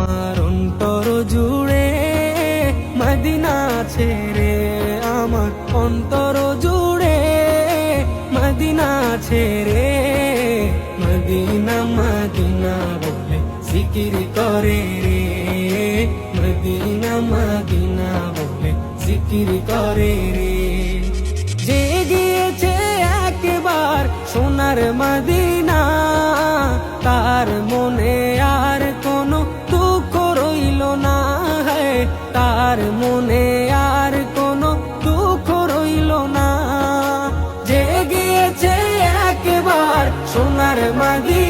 আমার অন্তর জুড়ে মদিনা ছেড়ে, আমার অন্তর জুড়ে মদিনা ছেড়ে। মদিনা মদিনা বলে জিকির করে রে, মদিনা মদিনা বলে জিকির করে রে। যে গিয়েছে একবার সোনার মদিনা, তার মনে আর কোনো দুঃখ রইল না, তার মনে আর কোনো দুঃখ রইল না। যে গিয়েছে একবার সোনার মদিনা,